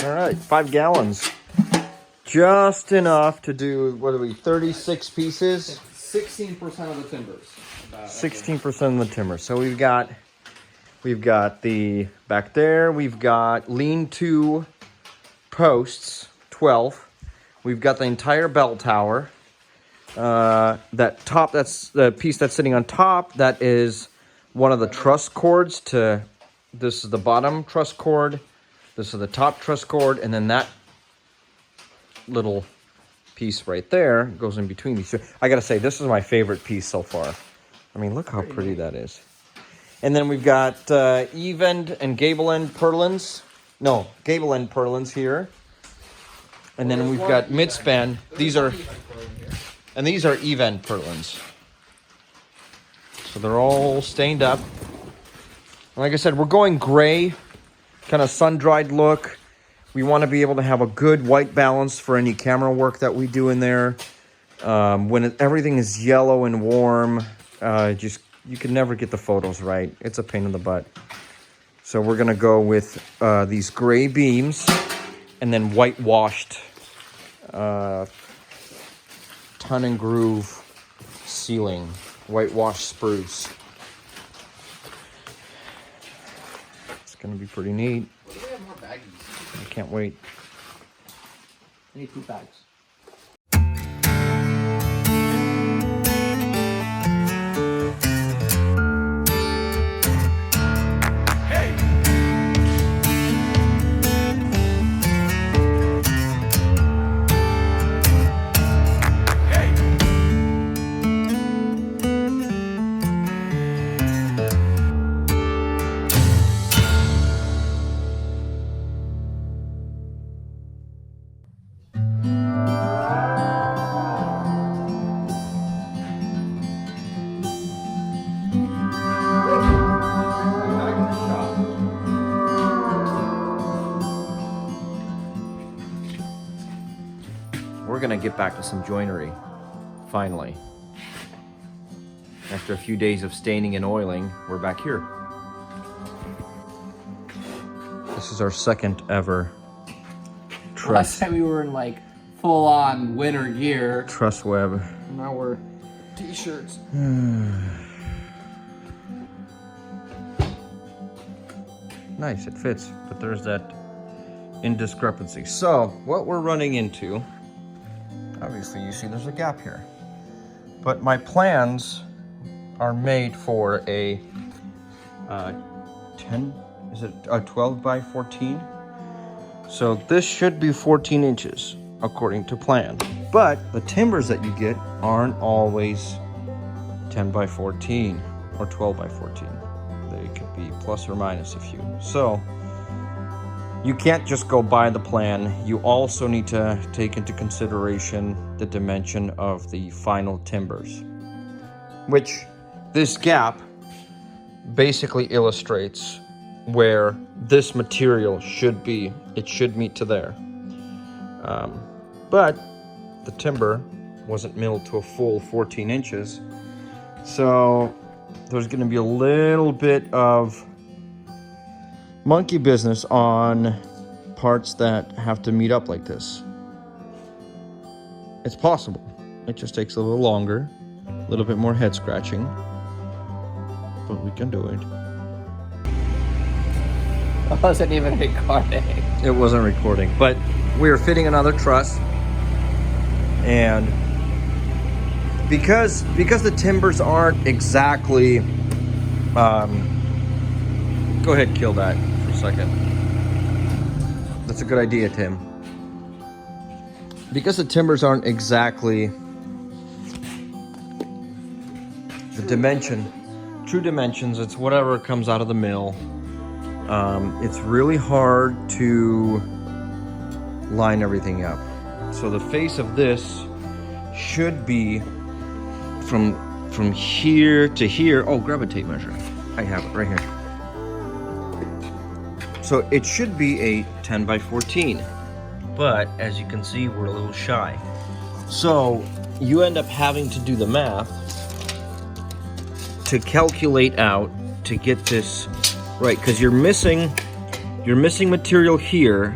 All right, 5 gallons. Just enough to do, what are we, 36 pieces? 16% of the timbers. 16% of the timber. So we've got the, back there, we've got lean-to posts, 12. We've got the entire bell tower. That top, that's the piece that's sitting on top. That is one of the truss cords to, this is the bottom truss cord. This is the top truss cord. And then that little piece right there goes in between these two. I gotta say, this is my favorite piece so far. I mean, look how pretty that is. And then we've got eve-end and gable-end purlins. No, gable-end purlins here. And then we've got mid-span. These are eve-end purlins. So they're all stained up. And like I said, we're going gray, kind of sun-dried look. We want to be able to have a good white balance for any camera work that we do in there. When everything is yellow and warm, you can never get the photos right. It's a pain in the butt. So we're gonna go with these gray beams and then whitewashed ton and groove ceiling, whitewashed spruce. It's gonna be pretty neat. What do we have more baggies? I can't wait. I need 2 bags. We're gonna get back to some joinery, finally. After a few days of staining and oiling, we're back here. This is our second ever truss. Last time we were in like full-on winter gear. Truss web. Now we're t-shirts. Nice, it fits, but there's that indiscrepancy. So, what we're running into, obviously you see there's a gap here, but my plans are made for a 12 by 14? So this should be 14 inches according to plan, but the timbers that you get aren't always 10 by 14 or 12 by 14. They could be plus or minus a few. So you can't just go by the plan. You also need to take into consideration the dimension of the final timbers, which this gap basically illustrates where this material should be. It should meet to there. But the timber wasn't milled to a full 14 inches. So there's gonna be a little bit of monkey business on parts that have to meet up like this. It's possible. It just takes a little longer, a little bit more head scratching, but we can do it. I wasn't even recording. It wasn't recording, but we are fitting another truss, and because the timbers aren't exactly, go ahead, kill that for a second. That's a good idea, Tim. Because the timbers aren't exactly the true dimensions, it's whatever comes out of the mill. It's really hard to line everything up. So the face of this should be from here to here. Oh, grab a tape measure. I have it right here. So it should be a 10 by 14, but as you can see, we're a little shy. So you end up having to do the math to calculate out to get this right, because you're missing material here,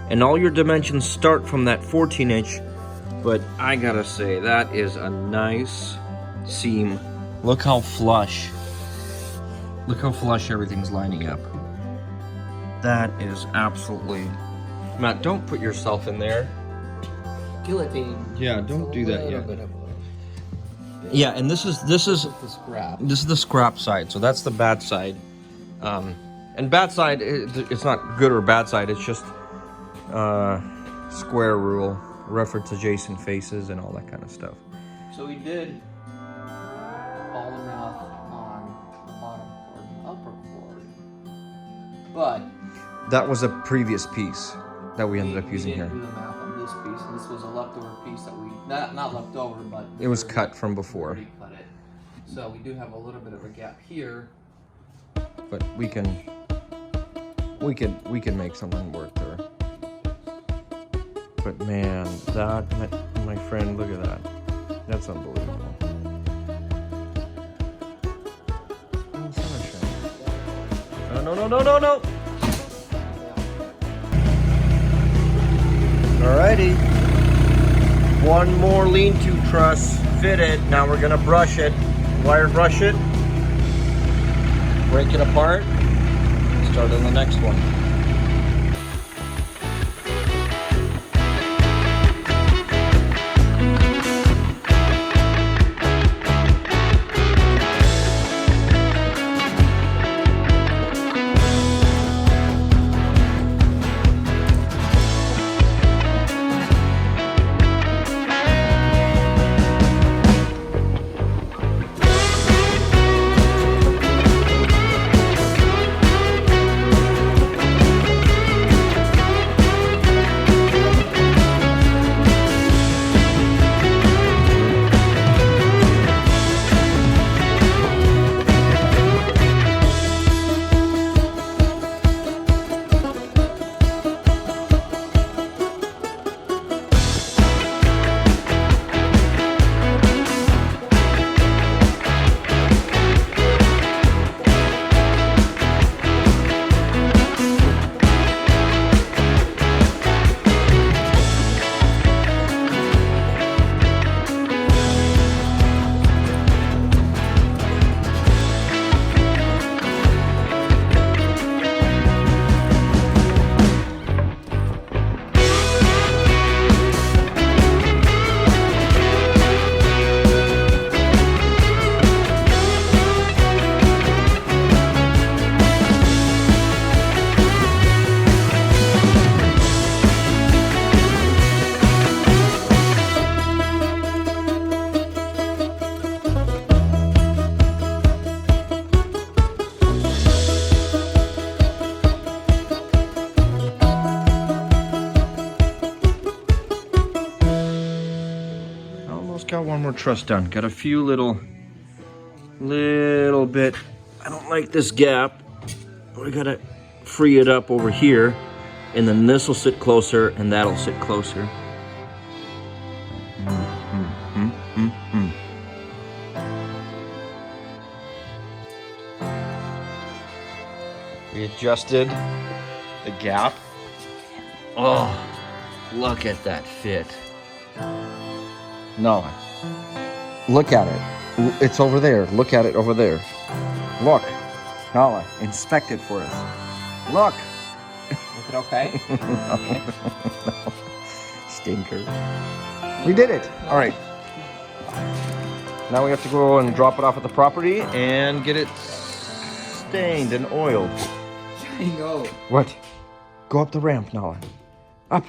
And all your dimensions start from that 14-inch. But I gotta say, that is a nice seam. Look how flush. Look how flush everything's lining up. That is absolutely... Matt, don't put yourself in there. Guillotine. Yeah, don't do that yet. Bit of Yeah, and this is the scrap. This is the scrap side, so that's the bad side. And bad side, it's not good or bad side, it's just square rule, reference adjacent faces and all that kind of stuff. So we did all enough on the bottom cord and upper cord, but That was a previous piece that we ended up using we here. didn't do the math on this piece, and this was a leftover piece that we not left over, but It was cut from before, we cut it. So we do have a little bit of a gap here. but we can make something work there. But man, that, my friend, look at that. That's unbelievable. Oh, sunshine. No. Alrighty. One more lean-to truss fitted. Now we're gonna brush it. Wire brush it. Break it apart. Start on the next one. Got one more truss done. Got a few little bit. I don't like this gap. We gotta free it up over here, and then this will sit closer, and that'll sit closer. We adjusted the gap. Oh, look at that fit. No. Look at it. It's over there. Look at it over there. Look. Nala, inspect it for us. Look. Is it okay? No. Stinker. We did it. All right. Now we have to go and drop it off at the property and get it stained and oiled. Go. What? Go up the ramp, Nala. Up.